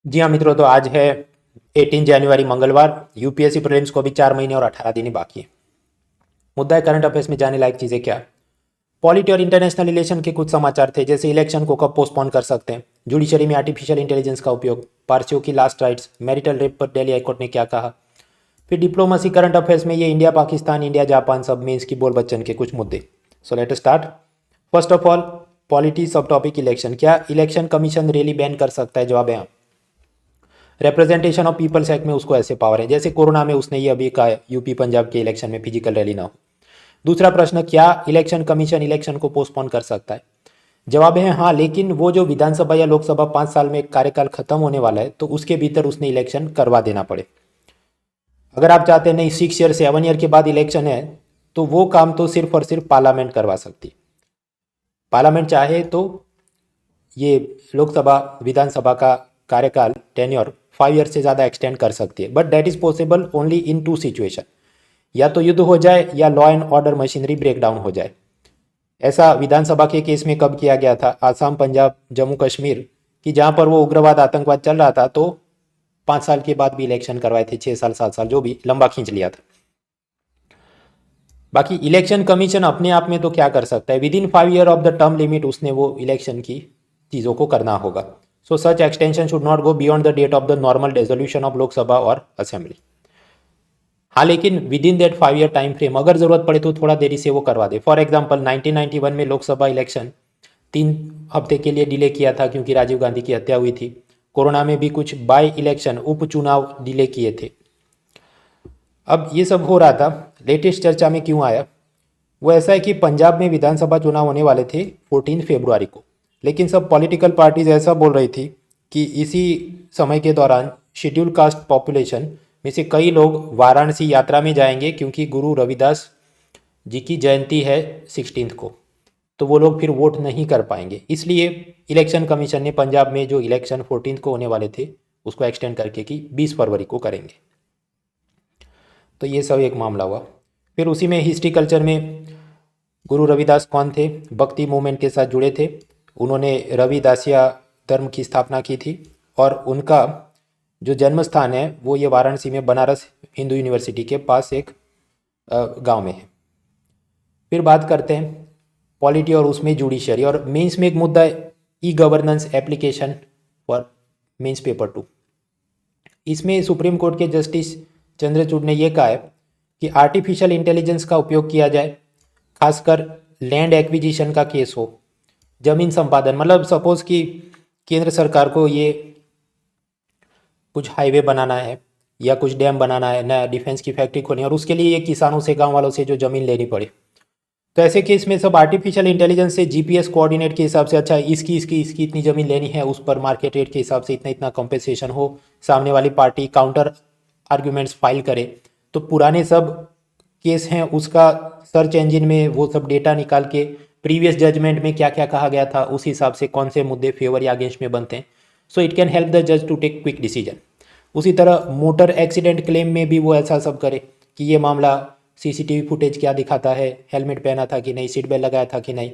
जी हाँ मित्रों, तो आज है 18 जनवरी मंगलवार। यूपीएससी प्रीलिम्स को भी 4 महीने और 18 दिन ही बाकी है। मुद्दा है करंट अफेयर्स में जाने लायक चीज़ें क्या। पॉलिटी और इंटरनेशनल रिलेशन के कुछ समाचार थे, जैसे इलेक्शन को कब पोस्टपोन कर सकते हैं, जुडिशरी में आर्टिफिशियल इंटेलिजेंस का उपयोग, पारसियों की लास्ट राइट्स, मैरिटल रेप पर दिल्ली हाईकोर्ट ने क्या कहा। फिर डिप्लोमेसी करंट अफेयर्स में ये इंडिया पाकिस्तान, इंडिया जापान सब में इसकी बोल बच्चन के कुछ मुद्दे। So let start. First of all, polity सब टॉपिक इलेक्शन। क्या इलेक्शन कमीशन रैली बैन कर सकता है? जवाब है हाँ। रिप्रेजेंटेशन ऑफ पीपल्स एक्ट में उसको ऐसे पावर है, जैसे कोरोना में उसने ये अभी कहा है यूपी पंजाब के इलेक्शन में फिजिकल रैली ना हो। दूसरा प्रश्न, क्या इलेक्शन कमीशन इलेक्शन को पोस्टपोन कर सकता है? जवाब है हाँ, लेकिन वो जो विधानसभा या लोकसभा 5 साल में कार्यकाल खत्म होने वाला है तो उसके भीतर उसने इलेक्शन करवा देना पड़े। अगर आप चाहते हैं नहीं 6 ईयर 7 ईयर के बाद इलेक्शन है, तो वो काम तो सिर्फ और सिर्फ पार्लियामेंट करवा सकती। पार्लियामेंट चाहे तो ये लोकसभा विधानसभा का कार्यकाल टेन्योर 5 ईयर से ज़्यादा एक्सटेंड कर सकती है, but that is possible only in 2 situation. या तो युद्ध हो जाए या law and order machinery breakdown हो जाए। ऐसा विधानसभा के केस में कब किया गया था? आसाम, पंजाब, जम्मू कश्मीर की, जहाँ पर वो उग्रवाद आतंकवाद चल रहा था, तो 5 साल के बाद भी इलेक्शन करवाए थे, 6 साल 7 साल जो भी लंबा खींच लिया था। बाकी इलेक्शन कमीशन अपने आप में तो क्या कर सकता है, within 5 year of the term limit उसने वो इलेक्शन की चीज़ों को करना होगा। So such extension should not go beyond the date of the normal resolution of Lok Sabha और असेंबली। हाँ, लेकिन within that 5 year time frame अगर जरूरत पड़े तो थोड़ा देरी से वो करवा दे। फॉर एग्जाम्पल 1991 में लोकसभा इलेक्शन 3 हफ्ते के लिए डिले किया था क्योंकि राजीव गांधी की हत्या हुई थी। कोरोना में भी कुछ बाई इलेक्शन उपचुनाव डिले किए थे। अब ये सब हो रहा था, लेटेस्ट चर्चा में क्यों आया? वो ऐसा है कि पंजाब में विधानसभा चुनाव होने वाले थे 14 फरवरी को, लेकिन सब पॉलिटिकल पार्टीज ऐसा बोल रही थी कि इसी समय के दौरान शेड्यूल कास्ट पॉपुलेशन में से कई लोग वाराणसी यात्रा में जाएंगे क्योंकि गुरु रविदास जी की जयंती है 16 को, तो वो लोग फिर वोट नहीं कर पाएंगे। इसलिए इलेक्शन कमीशन ने पंजाब में जो इलेक्शन 14 को होने वाले थे उसको एक्सटेंड करके कि 20 फरवरी को करेंगे। तो ये सब एक मामला हुआ। फिर उसी में हिस्ट्री कल्चर में गुरु रविदास कौन थे? भक्ति मूवमेंट के साथ जुड़े थे। उन्होंने रविदासिया धर्म की स्थापना की थी और उनका जो जन्म स्थान है वो ये वाराणसी में बनारस हिंदू यूनिवर्सिटी के पास एक गांव में है। फिर बात करते हैं पॉलिटी और उसमें जुडिशरी, और मेंस में एक मुद्दा है e governance application for mains paper 2। इसमें सुप्रीम कोर्ट के जस्टिस चंद्रचूड़ ने यह कहा है कि आर्टिफिशियल इंटेलिजेंस का उपयोग किया जाए, खासकर लैंड एक्विजिशन का केस हो, जमीन संपादन, मतलब सपोज कि केंद्र सरकार को ये कुछ हाईवे बनाना है या कुछ डैम बनाना है, नया डिफेंस की फैक्ट्री खोलनी है, और उसके लिए ये किसानों से, गांव वालों से जो जमीन लेनी पड़े, तो ऐसे केस में सब आर्टिफिशियल इंटेलिजेंस से जीपीएस कोऑर्डिनेट के हिसाब से, अच्छा इसकी इतनी ज़मीन लेनी है, उस पर मार्केट रेट के हिसाब से इतना इतना कंपेंसेशन हो, सामने वाली पार्टी काउंटर आर्ग्यूमेंट्स फाइल करे, तो पुराने सब केस हैं उसका सर्च इंजन में वो सब डेटा निकाल के प्रीवियस जजमेंट में क्या क्या कहा गया था उस हिसाब से कौन से मुद्दे फेवर या अगेंस्ट में बनते हैं। So it can help the जज टू टेक क्विक डिसीजन। उसी तरह मोटर एक्सीडेंट क्लेम में भी वो ऐसा सब करे कि ये मामला सीसीटीवी फुटेज क्या दिखाता है, हेलमेट पहना था कि नहीं, सीट बेल्ट लगाया था कि नहीं,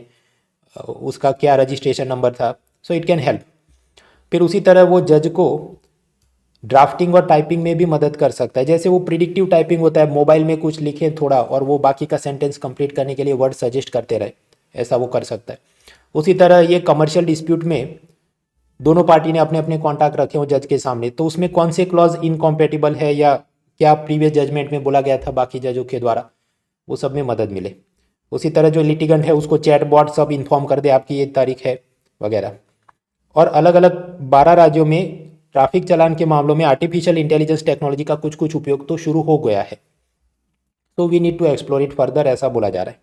उसका क्या रजिस्ट्रेशन नंबर था। So it can help. फिर उसी तरह वो जज को ड्राफ्टिंग और टाइपिंग में भी मदद कर सकता है, जैसे वो प्रिडिक्टिव टाइपिंग होता है, मोबाइल में कुछ लिखे थोड़ा और वो बाकी का सेंटेंस कंप्लीट करने के लिए वर्ड सजेस्ट करते रहे, ऐसा वो कर सकता है। उसी तरह ये कमर्शियल डिस्प्यूट में दोनों पार्टी ने अपने अपने कॉन्टैक्ट रखे हो जज के सामने, तो उसमें कौन से क्लॉज इनकॉम्पेटिबल है या क्या प्रीवियस जजमेंट में बोला गया था बाकी जजों के द्वारा, वो सब में मदद मिले। उसी तरह जो लिटिगेंट है उसको चैट बॉट सब इन्फॉर्म कर दे आपकी ये तारीख है वगैरह। और अलग अलग 12 राज्यों में ट्रैफिक चालान के मामलों में आर्टिफिशियल इंटेलिजेंस टेक्नोलॉजी का कुछ कुछ उपयोग तो शुरू हो गया है, तो we need to explore it further, ऐसा बोला जा रहा है।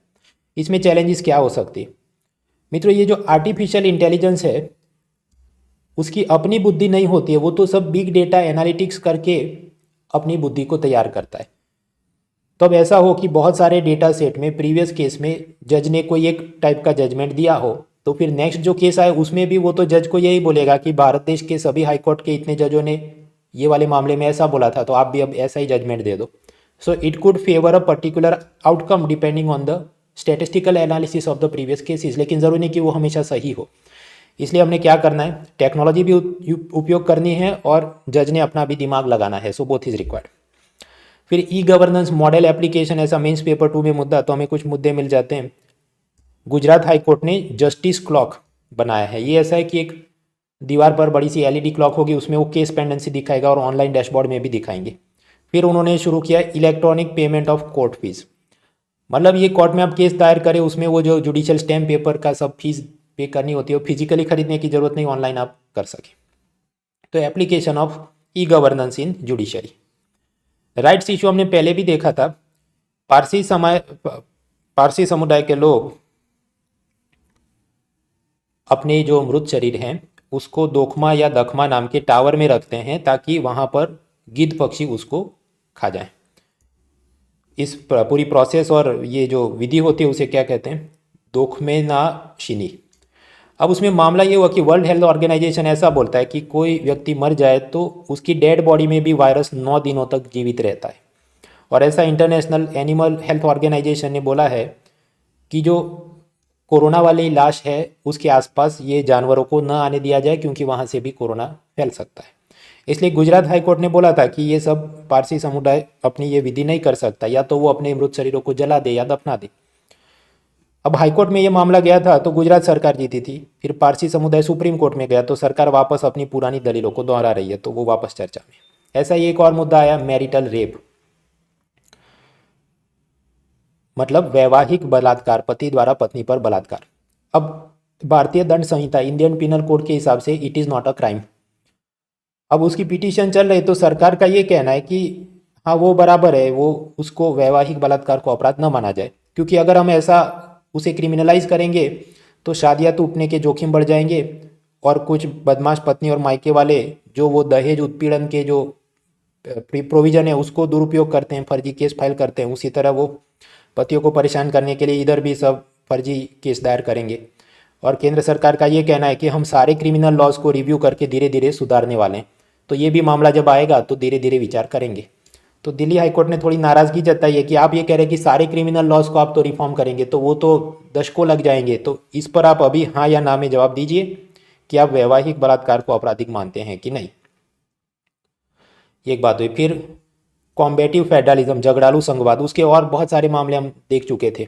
इसमें चैलेंजेस क्या हो सकती है? मित्रों, ये जो आर्टिफिशियल इंटेलिजेंस है उसकी अपनी बुद्धि नहीं होती है, वो तो सब बिग डेटा एनालिटिक्स करके अपनी बुद्धि को तैयार करता है। तो अब ऐसा हो कि बहुत सारे डेटा सेट में प्रीवियस केस में जज ने कोई एक टाइप का जजमेंट दिया हो, तो फिर नेक्स्ट जो केस आए उसमें भी वो तो जज को यही बोलेगा कि भारत देश के सभी हाईकोर्ट के इतने जजों ने ये वाले मामले में ऐसा बोला था, तो आप भी अब ऐसा ही जजमेंट दे दो। So it could favour a particular outcome depending on the statistical analysis of the previous cases, लेकिन ज़रूरी नहीं कि वो हमेशा सही हो। इसलिए हमने क्या करना है, टेक्नोलॉजी भी उपयोग करनी है और जज ने अपना भी दिमाग लगाना है। So both is required. फिर ई गवर्नेंस मॉडल एप्लीकेशन, ऐसा मेंस पेपर 2 में मुद्दा, तो हमें कुछ मुद्दे मिल जाते हैं। गुजरात हाई कोर्ट ने जस्टिस क्लॉक बनाया है। ये ऐसा है कि एक दीवार पर बड़ी सी एलईडी क्लॉक होगी, उसमें वो केस पेंडेंसी दिखाएगा और ऑनलाइन डैशबोर्ड में भी दिखाएंगे। फिर उन्होंने शुरू किया electronic payment of court fees, मतलब ये कोर्ट में आप केस दायर करें, उसमें वो जो जुडिशियल स्टैम्प पेपर का सब फीस पे करनी होती है, वो फिजिकली खरीदने की जरूरत नहीं, ऑनलाइन आप कर सकें। तो application of e governance in judiciary. Rights issue हमने पहले भी देखा था। पारसी समुदाय के लोग अपने जो मृत शरीर हैं उसको दोखमा या दखमा नाम के टावर में रखते हैं ताकि वहाँ पर गिद्ध पक्षी उसको खा जाएं। इस पूरी प्रोसेस और ये जो विधि होती है उसे क्या कहते हैं, दोखमेनाशिनी। अब उसमें मामला ये हुआ कि वर्ल्ड हेल्थ ऑर्गेनाइजेशन ऐसा बोलता है कि कोई व्यक्ति मर जाए तो उसकी डेड बॉडी में भी वायरस 9 दिनों तक जीवित रहता है। और ऐसा इंटरनेशनल एनिमल हेल्थ ऑर्गेनाइजेशन ने बोला है कि जो कोरोना वाली लाश है उसके आसपास ये जानवरों को न आने दिया जाए, क्योंकि वहाँ से भी कोरोना फैल सकता है। इसलिए गुजरात हाई कोर्ट ने बोला था कि ये सब पारसी समुदाय अपनी ये विधि नहीं कर सकता, या तो वो अपने मृत शरीरों को जला दे या दफना दे। अब हाईकोर्ट में ये मामला गया था तो गुजरात सरकार जीती थी। फिर पारसी समुदाय सुप्रीम कोर्ट में गया तो सरकार वापस अपनी पुरानी दलीलों को दोहरा रही है, तो वो वापस चर्चा में। ऐसा ही एक और मुद्दा आया, मैरिटल रेप, मतलब वैवाहिक बलात्कार, पति द्वारा पत्नी पर बलात्कार। अब भारतीय दंड संहिता, इंडियन पिनल कोड के हिसाब से it is not a crime. अब उसकी पिटीशन चल रही, तो सरकार का ये कहना है कि हाँ वो बराबर है, वो उसको वैवाहिक बलात्कार को अपराध न माना जाए, क्योंकि अगर हम ऐसा उसे क्रिमिनलाइज करेंगे तो शादियाँ टूटने के जोखिम बढ़ जाएंगे और कुछ बदमाश पत्नी और मायके वाले जो वो दहेज उत्पीड़न के जो प्रोविजन है उसको दुरुपयोग करते हैं, फर्जी केस फाइल करते हैं, उसी तरह वो पतियों को परेशान करने के लिए इधर भी सब फर्जी केस दायर करेंगे। और केंद्र सरकार का ये कहना है कि हम सारे क्रिमिनल लॉज को रिव्यू करके धीरे धीरे सुधारने वाले हैं, तो ये भी मामला जब आएगा तो धीरे धीरे विचार करेंगे। तो दिल्ली हाईकोर्ट ने थोड़ी नाराज़गी जताई है कि आप ये कह रहे हैं कि सारे क्रिमिनल लॉज को आप तो रिफॉर्म करेंगे, तो वो तो दशकों लग जाएंगे। तो इस पर आप अभी हाँ या ना में जवाब दीजिए कि आप वैवाहिक बलात्कार को आपराधिक मानते हैं कि नहीं। एक बात हुई। फिर कॉम्बेटिव फेडरलिज्म, झगड़ालू संघवाद, उसके और बहुत सारे मामले हम देख चुके थे।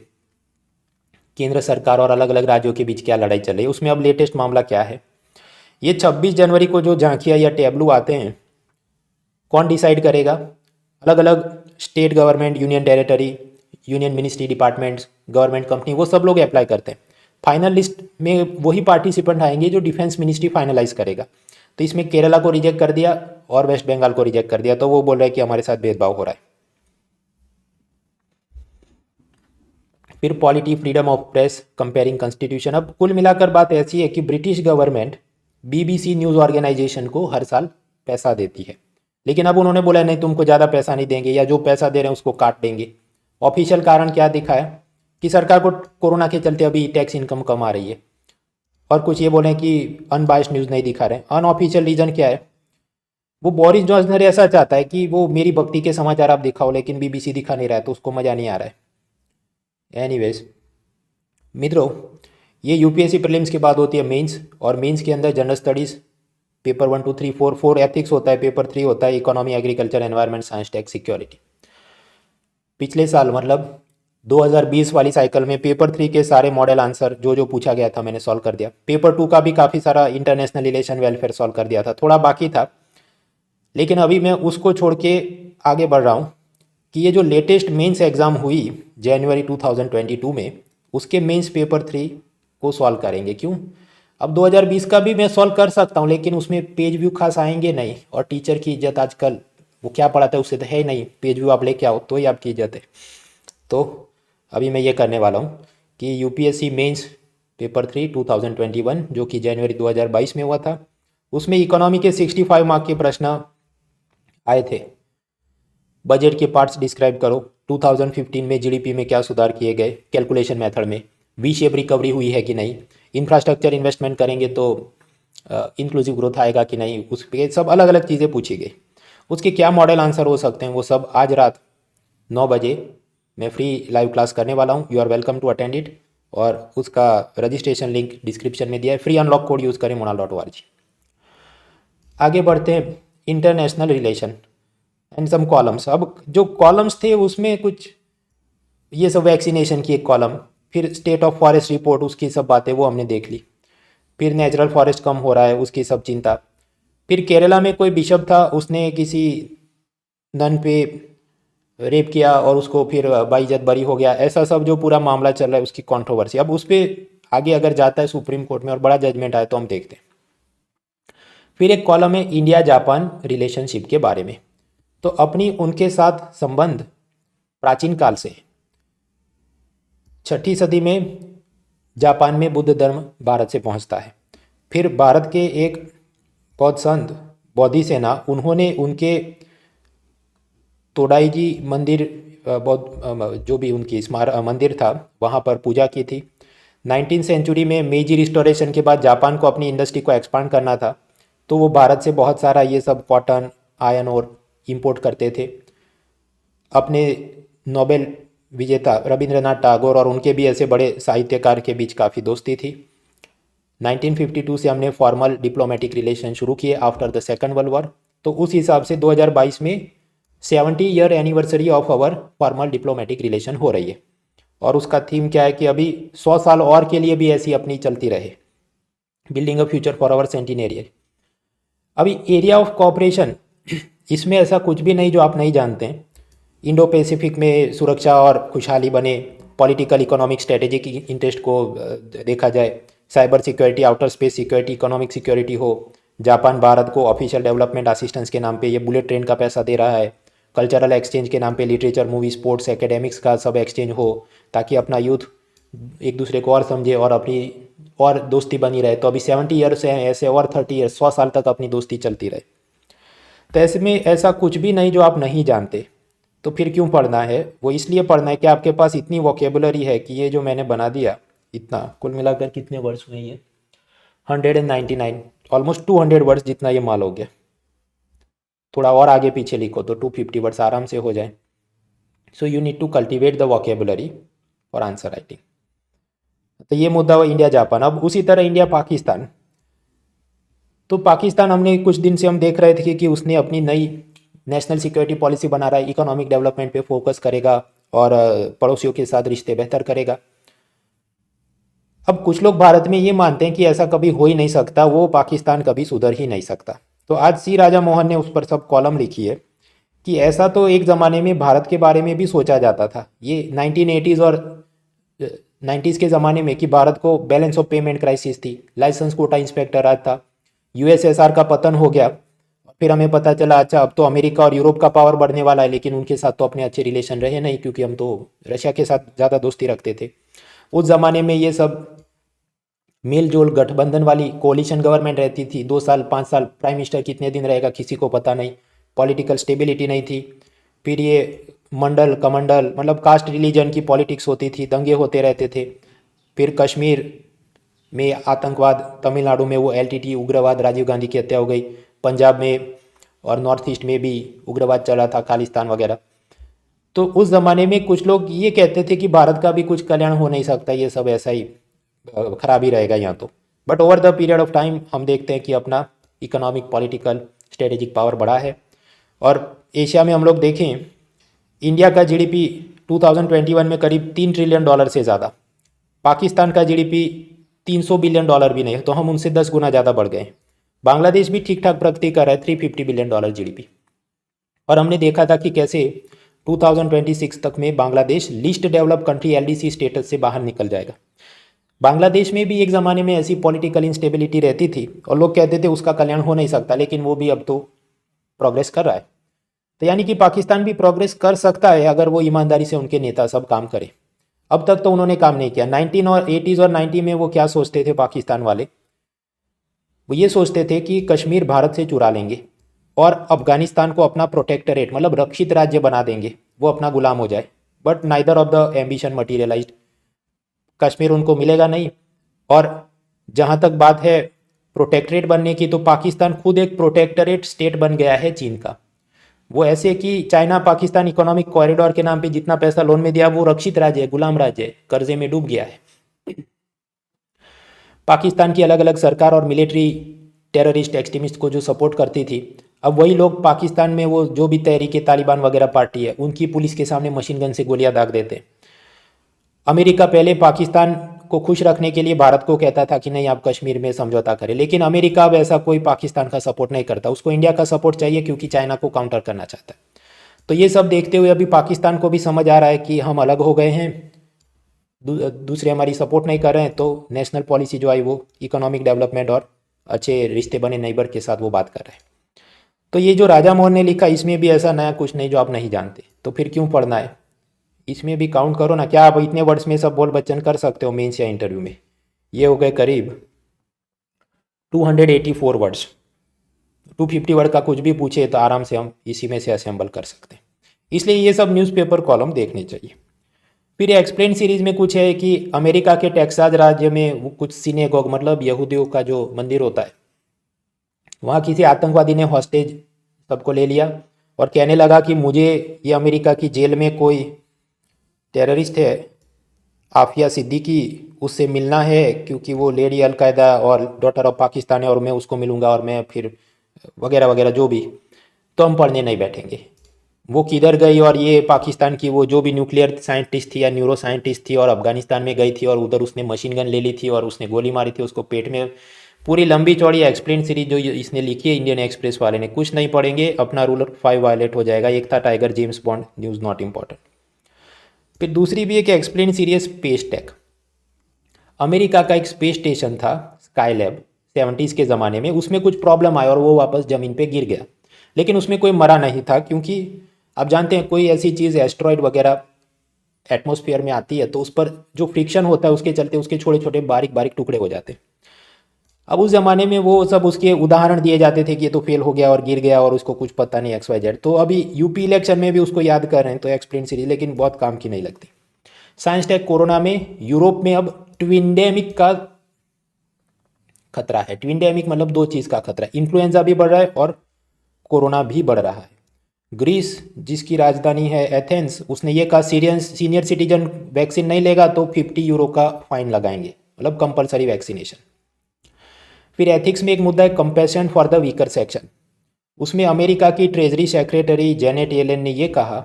केंद्र सरकार और अलग अलग राज्यों के बीच क्या लड़ाई चल रही है, उसमें अब लेटेस्ट मामला क्या है। ये 26 जनवरी को जो झांकियाँ या टैबलू आते हैं, कौन डिसाइड करेगा? अलग अलग state government, union territory, union ministry, departments, government company, वो सब लोग अप्लाई करते हैं। फाइनल लिस्ट में वही पार्टिसिपेंट आएंगे जो डिफेंस मिनिस्ट्री फाइनलाइज करेगा। तो इसमें केरला को रिजेक्ट कर दिया और वेस्ट बंगाल को रिजेक्ट कर दिया, तो वो बोल रहे हैं कि हमारे साथ भेदभाव हो रहा है। फिर polity, freedom of press, comparing constitution. अब कुल मिलाकर बात ऐसी है कि British government BBC news organisation को हर साल पैसा देती है, लेकिन अब उन्होंने बोला नहीं तुमको ज़्यादा पैसा नहीं देंगे, या जो पैसा दे रहे हैं उसको काट देंगे। ऑफिशियल कारण क्या दिखा है कि सरकार को कोरोना के चलते अभी टैक्स इनकम कम आ रही है, और कुछ ये बोले कि अनबायस्ड न्यूज़ नहीं दिखा रहे। अनऑफिशियल रीज़न क्या है, वो बोरिस जॉनसन ऐसा चाहता है कि वो मेरी भक्ति के समाचार आप दिखाओ, लेकिन BBC दिखा नहीं रहा है, तो उसको मज़ा नहीं आ रहा है। एनीवेज मित्रों, ये UPSC प्रीलिम्स के बाद होती है मेंस, और मेंस के अंदर जनरल स्टडीज़ पेपर 1 2 3 4 एथिक्स होता है, पेपर 3 होता है economy, agriculture, environment, science, tax, security. पिछले साल मतलब 2020 वाली साइकिल में पेपर 3 के सारे मॉडल आंसर जो जो पूछा गया था मैंने सॉल्व कर दिया। पेपर 2 का भी काफ़ी सारा इंटरनेशनल रिलेशन, वेलफेयर सॉल्व कर दिया था, थोड़ा बाकी था, लेकिन अभी मैं उसको छोड़ के आगे बढ़ रहा हूँ कि ये जो लेटेस्ट मेंस एग्ज़ाम हुई जनवरी 2022 में, उसके मेंस पेपर 3 को सॉल्व करेंगे। क्यों? अब 2020 का भी मैं सॉल्व कर सकता हूँ, लेकिन उसमें पेज व्यू खास आएंगे नहीं, और टीचर की इज्जत आजकल वो क्या पढ़ाता है उससे तो है ही नहीं, पेज व्यू आप लेके आओ तो ही आपकी इज्जत है। तो अभी मैं ये करने वाला हूँ कि UPSC मेंस पेपर 3 2021 जो कि जनवरी 2022 में हुआ था, उसमें इकोनॉमी के 65 मार्क के प्रश्न आए थे। बजट के पार्ट्स डिस्क्राइब करो, 2015 में GDP में क्या सुधार किए गए, कैलकुलेशन मेथड में वी शेप रिकवरी हुई है कि नहीं, इंफ्रास्ट्रक्चर इन्वेस्टमेंट करेंगे तो इंक्लूसिव ग्रोथ आएगा कि नहीं, उस पर सब अलग अलग चीज़ें पूछी गई। उसके क्या मॉडल आंसर हो सकते हैं, वो सब आज रात 9 बजे मैं फ्री लाइव क्लास करने वाला हूँ। You are welcome to attend it. और उसका रजिस्ट्रेशन लिंक डिस्क्रिप्शन में दिया है। फ्री अनलॉक कोड यूज़ करें moral.org। आगे बढ़ते हैं, international relation and some columns. अब जो कॉलम्स थे उसमें कुछ ये सब वैक्सीनेशन की एक कॉलम, फिर स्टेट ऑफ फॉरेस्ट रिपोर्ट उसकी सब बातें वो हमने देख ली, फिर नेचुरल फॉरेस्ट कम हो रहा है उसकी सब चिंता, फिर केरला में कोई बिशप था उसने किसी नन पे रेप किया और उसको फिर बाइज्जत बरी हो गया, ऐसा सब जो पूरा मामला चल रहा है उसकी कंट्रोवर्सी। अब उस पर आगे अगर जाता है सुप्रीम कोर्ट में और बड़ा जजमेंट आए तो हम देखते हैं। फिर एक कॉलम है इंडिया जापान रिलेशनशिप के बारे में। तो अपनी उनके साथ संबंध प्राचीन काल से, 6ठी सदी में जापान में बुद्ध धर्म भारत से पहुंचता है। फिर भारत के एक बौद्ध संत बौद्धि सेना, उन्होंने उनके तोडाईजी मंदिर बौद्ध जो भी उनकी स्मारक मंदिर था वहाँ पर पूजा की थी। 19वीं सेंचुरी में मेजी रिस्टोरेशन के बाद जापान को अपनी इंडस्ट्री को एक्सपांड करना था, तो वो भारत से बहुत सारा ये सब कॉटन आयरन और इंपोर्ट करते थे। अपने नोबेल विजेता रविंद्रनाथ टैगोर और उनके भी ऐसे बड़े साहित्यकार के बीच काफ़ी दोस्ती थी। 1952 से हमने फॉर्मल डिप्लोमेटिक रिलेशन शुरू किए after the second world war. तो उस हिसाब से 2022 में 70 year anniversary of our formal diplomatic relation हो रही है, और उसका थीम क्या है कि अभी 100 साल और के लिए भी ऐसी अपनी चलती रहे, building a future for our centenarial. अभी एरिया ऑफ कोऑपरेशन, इसमें ऐसा कुछ भी नहीं जो आप नहीं जानते हैं। इंडो पैसिफिक में सुरक्षा और खुशहाली बने, पॉलिटिकल इकोनॉमिक स्ट्रेटेजिक इंटरेस्ट को देखा जाए, cyber security, outer space security, economic security हो, जापान भारत को ऑफिशियल डेवलपमेंट असिस्टेंस के नाम पे ये बुलेट ट्रेन का पैसा दे रहा है, कल्चरल एक्सचेंज के नाम पे लिटरेचर, मूवी, स्पोर्ट्स, एकेडमिक्स का सब एक्सचेंज हो, ताकि अपना यूथ एक दूसरे को और समझे और अपनी और दोस्ती बनी रहे। तो अभी 70 ईयर्स है ऐसे, और 30 ईयर्स, 100 साल तक अपनी दोस्ती चलती रहे। तो ऐसे में ऐसा कुछ भी नहीं जो आप नहीं जानते, तो फिर क्यों पढ़ना है? वो इसलिए पढ़ना है कि आपके पास इतनी वोकेबुलरी है कि ये जो मैंने बना दिया, इतना कुल मिलाकर कितने वर्ड्स हुए ये, 199, ऑलमोस्ट 200 वर्ड्स जितना ये माल हो गया। थोड़ा और आगे पीछे लिखो तो 250 वर्ड्स आराम से हो जाए। So you need to cultivate the vocabulary for answer writing. तो ये मुद्दा हुआ इंडिया जापान। अब उसी तरह इंडिया पाकिस्तान। तो पाकिस्तान हमने कुछ दिन से हम देख रहे थे कि उसने अपनी नई नेशनल सिक्योरिटी पॉलिसी बना रहा है, इकोनॉमिक डेवलपमेंट पे फोकस करेगा और पड़ोसियों के साथ रिश्ते बेहतर करेगा। अब कुछ लोग भारत में ये मानते हैं कि ऐसा कभी हो ही नहीं सकता, वो पाकिस्तान कभी सुधर ही नहीं सकता। तो आज सी राजा मोहन ने उस पर सब कॉलम लिखी है कि ऐसा तो एक ज़माने में भारत के बारे में भी सोचा जाता था। ये 1980s और 90s के ज़माने में कि भारत को बैलेंस ऑफ पेमेंट क्राइसिस थी, लाइसेंस कोटा इंस्पेक्टर राज था, यूएसएसआर का पतन हो गया, फिर हमें पता चला अच्छा अब तो अमेरिका और यूरोप का पावर बढ़ने वाला है, लेकिन उनके साथ तो अपने अच्छे रिलेशन रहे नहीं क्योंकि हम तो रशिया के साथ ज़्यादा दोस्ती रखते थे। उस ज़माने में ये सब मेल जोल गठबंधन वाली कोलिशन गवर्नमेंट रहती थी। 2 साल 5 साल प्राइम मिनिस्टर कितने दिन रहेगा किसी को पता नहीं, पॉलिटिकल स्टेबिलिटी नहीं थी। फिर ये मंडल कमंडल मतलब कास्ट रिलीजन की पॉलिटिक्स होती थी, दंगे होते रहते थे। फिर कश्मीर में आतंकवाद, तमिलनाडु में वो एलटीटी उग्रवाद, राजीव गांधी की हत्या हो गई, पंजाब में और नॉर्थ ईस्ट में भी उग्रवाद चला था, खालिस्तान वगैरह। तो उस ज़माने में कुछ लोग ये कहते थे कि भारत का भी कुछ कल्याण हो नहीं सकता, ये सब ऐसा ही खराब ही रहेगा यहाँ तो। But over the period of time हम देखते हैं कि अपना इकोनॉमिक पॉलिटिकल स्ट्रेटेजिक पावर बढ़ा है। और एशिया में हम लोग देखें, इंडिया का जीडीपी 2021 में करीब $3 ट्रिलियन से ज़्यादा, पाकिस्तान का जीडीपी $300 बिलियन भी नहीं है, तो हम उनसे 10 गुना ज़्यादा बढ़ गए। बांग्लादेश भी ठीक ठाक प्रगति कर रहा है, $350 बिलियन जीडीपी। और हमने देखा था कि कैसे 2026 तक में Bangladesh least develop country LDC status से बाहर निकल जाएगा। बांग्लादेश में भी एक ज़माने में ऐसी पॉलिटिकल इंस्टेबिलिटी रहती थी और लोग कहते थे उसका कल्याण हो नहीं सकता, लेकिन वो भी अब तो प्रोग्रेस कर रहा है। तो यानी कि पाकिस्तान भी प्रोग्रेस कर सकता है अगर वो ईमानदारी से उनके नेता सब काम करें। अब तक तो उन्होंने काम नहीं किया। 1980s और 90 में वो क्या सोचते थे पाकिस्तान वाले, वो ये सोचते थे कि कश्मीर भारत से चुरा लेंगे और अफगानिस्तान को अपना प्रोटेक्टरेट मतलब रक्षित राज्य बना देंगे, वो अपना गुलाम हो जाए। But neither of the ambition materialized, Kashmir उनको मिलेगा नहीं। और जहाँ तक बात है प्रोटेक्टरेट बनने की, तो पाकिस्तान खुद एक प्रोटेक्टरेट स्टेट बन गया है चीन का। वो ऐसे कि चाइना पाकिस्तान इकोनॉमिक कॉरिडोर के नाम पे जितना पैसा लोन में दिया वो रक्षित राज्य है, गुलाम राज्य है, कर्जे में डूब गया है। पाकिस्तान की अलग अलग सरकार और मिलिट्री टेररिस्ट एक्सट्रीमिस्ट को जो सपोर्ट करती थी, अब वही लोग पाकिस्तान में वो जो भी तहरीक तालिबान वगैरह पार्टी है उनकी पुलिस के सामने मशीन गन से गोलियां दाग देते। अमेरिका पहले पाकिस्तान को खुश रखने के लिए भारत को कहता था कि नहीं आप कश्मीर में समझौता करें, लेकिन अमेरिका अब ऐसा कोई पाकिस्तान का सपोर्ट नहीं करता, उसको इंडिया का सपोर्ट चाहिए क्योंकि चाइना को काउंटर करना चाहता है। तो ये सब देखते हुए अभी पाकिस्तान को भी समझ आ रहा है कि हम अलग हो गए हैं, दूसरे हमारी सपोर्ट नहीं कर रहे हैं, तो नेशनल पॉलिसी जो आई वो इकोनॉमिक डेवलपमेंट और अच्छे रिश्ते बने नेबर के साथ वो बात कर रहे हैं। तो ये जो राजा मोहन ने लिखा इसमें भी ऐसा नया कुछ नहीं जो आप नहीं जानते, तो फिर क्यों पढ़ना है, इसमें भी काउंट करो ना। क्या आप इतने वर्ड्स में सब बोल बच्चन कर सकते हो मेंस या इंटरव्यू में? ये हो गए करीब 284 वर्ड्स। 250 वर्ड का कुछ भी पूछे तो आराम से हम इसी में से असेंबल कर सकते हैं, इसलिए ये सब न्यूज़पेपर कॉलम देखने चाहिए। फिर एक्सप्लेन सीरीज में कुछ है कि अमेरिका के टेक्सास राज्य में वो कुछ सिनेगोग मतलब यहूदियों का जो मंदिर होता है, वहाँ किसी आतंकवादी ने हॉस्टेज सबको ले लिया और कहने लगा कि मुझे ये अमेरिका की जेल में कोई टेररिस्ट है आफिया सिद्दीकी, उससे मिलना है क्योंकि वो लेडी अलकायदा और डॉटर ऑफ पाकिस्तान है और मैं उसको मिलूंगा और मैं फिर वगैरह वगैरह जो भी, तो हम पढ़ने नहीं बैठेंगे। वो किधर गई और ये पाकिस्तान की वो जो भी न्यूक्लियर साइंटिस्ट थी या न्यूरो साइंटिस्ट थी और अफगानिस्तान में गई थी और उधर उसने मशीन गन ले ली थी और उसने गोली मारी थी उसको पेट में। पूरी लंबी चौड़ी एक्सप्लेन सीरीज जो इसने लिखी है इंडियन एक्सप्रेस वाले ने, कुछ नहीं पढ़ेंगे अपना रूल 5 वायलेट हो जाएगा। एक था tiger James bond, news not important. फिर दूसरी भी एक explain series space tech. America का एक स्पेस स्टेशन था स्काईलैब 70s के ज़माने में, उसमें कुछ प्रॉब्लम आया और वो वापस ज़मीन पे गिर गया, लेकिन उसमें कोई मरा नहीं था क्योंकि आप जानते हैं कोई ऐसी चीज़ एस्ट्रॉयड वगैरह एटमॉस्फेयर में आती है तो उस पर जो फ्रिक्शन होता है उसके चलते उसके छोटे छोटे बारीक बारीक टुकड़े हो जाते हैं। अब उस ज़माने में वो सब उसके उदाहरण दिए जाते थे कि ये तो फेल हो गया और गिर गया और उसको कुछ पता नहीं XYZ। तो अभी यूपी इलेक्शन में भी उसको याद कर रहे हैं, तो एक्सप्लेन सीरीज लेकिन बहुत काम की नहीं लगती। साइंस टेक कोरोना में यूरोप में अब ट्विंडेमिक का खतरा है। ट्विंडेमिक मतलब दो चीज़ का खतरा है, इन्फ्लुएंजा भी बढ़ रहा है और कोरोना भी बढ़ रहा है। ग्रीस जिसकी राजधानी है एथेंस, उसने ये कहा सीनियर सिटीजन वैक्सीन नहीं लेगा तो 50 यूरो का फाइन लगाएंगे, मतलब कंपलसरी वैक्सीनेशन। फिर एथिक्स में एक मुद्दा है compassion for the weaker section. उसमें अमेरिका की ट्रेजरी सेक्रेटरी जेनेट येलेन ने यह कहा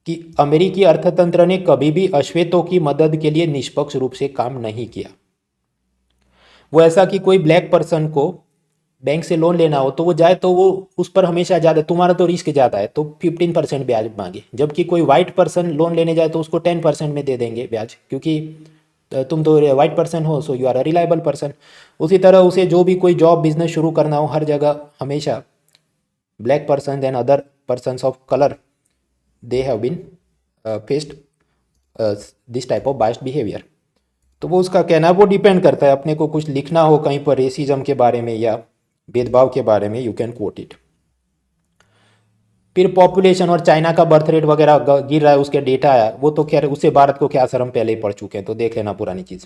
कि अमेरिकी अर्थतंत्र ने कभी भी अश्वेतों की मदद के लिए निष्पक्ष रूप से काम नहीं किया। वो ऐसा कि कोई ब्लैक पर्सन को बैंक से लोन लेना हो तो वो जाए तो वो उस पर हमेशा ज़्यादा, तुम्हारा तो रिस्क ज़्यादा है तो 15% ब्याज मांगे, जबकि कोई वाइट पर्सन लोन लेने जाए तो उसको 10% में दे देंगे ब्याज, क्योंकि तुम तो वाइट पर्सन हो so you are a reliable person. उसी तरह उसे जो भी कोई जॉब बिजनेस शुरू करना हो हर जगह हमेशा black person and other persons of colour they have been faced this type of biased behaviour. तो वो उसका कहना है, वो डिपेंड करता है, अपने को कुछ लिखना हो कहीं पर रेसिज्म के बारे में या भेदभाव के बारे में, यू कैन कोट इट। फिर पॉपुलेशन और चाइना का बर्थ रेट वगैरह गिर रहा है, उसके डेटा आया, वो तो खैर उससे भारत को क्या असर हम पहले ही पढ़ चुके हैं, तो देख लेना पुरानी चीज़।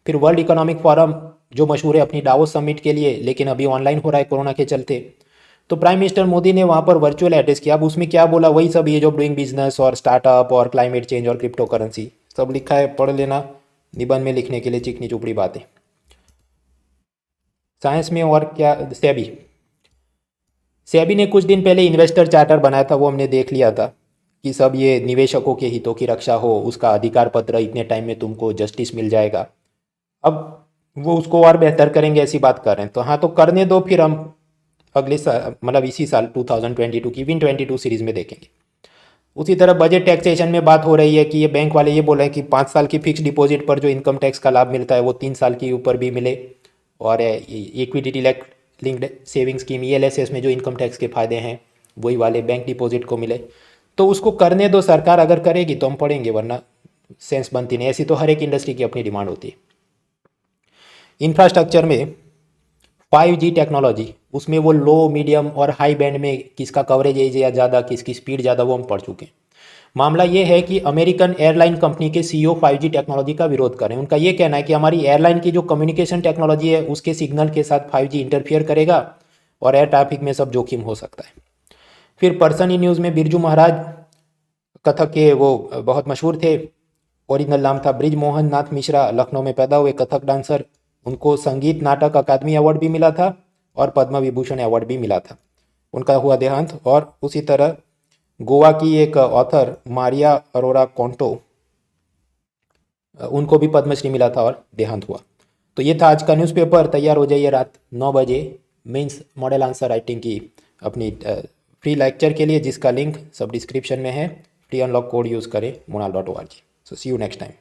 फिर वर्ल्ड इकोनॉमिक फोरम जो मशहूर है अपनी डावोस समिट के लिए, लेकिन अभी ऑनलाइन हो रहा है कोरोना के चलते, तो प्राइम मिनिस्टर मोदी ने वहाँ पर वर्चुअल एड्रेस किया। अब उसमें क्या बोला, वही सब ये जो डूइंग बिजनेस और स्टार्टअप और क्लाइमेट चेंज और क्रिप्टो करेंसी सब लिखा है, पढ़ लेना, निबंध में लिखने के लिए चिकनी चुपड़ी बातें। साइंस में और क्या, सेबी ने कुछ दिन पहले इन्वेस्टर चार्टर बनाया था, वो हमने देख लिया था कि सब ये निवेशकों के हितों की रक्षा हो, उसका अधिकार पत्र इतने टाइम में तुमको जस्टिस मिल जाएगा। अब वो उसको और बेहतर करेंगे ऐसी बात कर रहे हैं, तो हाँ तो करने दो, फिर हम अगले साल मतलब इसी साल 2022 की Win22 सीरीज में देखेंगे। उसी तरह बजट टैक्सेशन में बात हो रही है कि ये बैंक वाले ये बोल रहे हैं कि 5 साल की फिक्स डिपॉजिट पर जो इनकम टैक्स का लाभ मिलता है वो 3 साल के ऊपर भी मिले, और equity linked saving scheme ELSS में जो इनकम टैक्स के फायदे हैं वही वाले बैंक डिपॉजिट को मिले। तो उसको करने दो, सरकार अगर करेगी तो हम पढ़ेंगे, वरना सेंस बनती नहीं। ऐसी तो हर एक इंडस्ट्री की अपनी डिमांड होती है। इंफ्रास्ट्रक्चर में 5G टेक्नोलॉजी, उसमें वो लो मीडियम और हाई बैंड में किसका कवरेज है या ज़्यादा, किसकी स्पीड ज़्यादा, वो हम पढ़ चुके हैं। मामला ये है कि अमेरिकन एयरलाइन कंपनी के CEO 5G टेक्नोलॉजी का विरोध कर रहे हैं। उनका ये कहना है कि हमारी एयरलाइन की जो कम्युनिकेशन टेक्नोलॉजी है उसके सिग्नल के साथ 5G इंटरफियर करेगा और एयर ट्रैफिक में सब जोखिम हो सकता है। फिर पर्सन इन न्यूज़ में बिरजू महाराज कथक के वो बहुत मशहूर थे, ओरिजिनल नाम था ब्रिज मोहन नाथ मिश्रा, लखनऊ में पैदा हुए कथक डांसर, उनको संगीत नाटक अकादमी अवार्ड भी मिला था और पद्म विभूषण अवार्ड भी मिला था। उनका हुआ देहांत। और उसी तरह गोवा की एक ऑथर मारिया अरोरा कॉन्टो, उनको भी पद्मश्री मिला था और देहांत हुआ। तो ये था आज का न्यूज़पेपर। तैयार हो जाइए रात 9 बजे मेंस मॉडल आंसर राइटिंग की अपनी फ्री लेक्चर के लिए, जिसका लिंक सब डिस्क्रिप्शन में है। फ्री अनलॉक कोड यूज़ करें monal.org। So see you next time.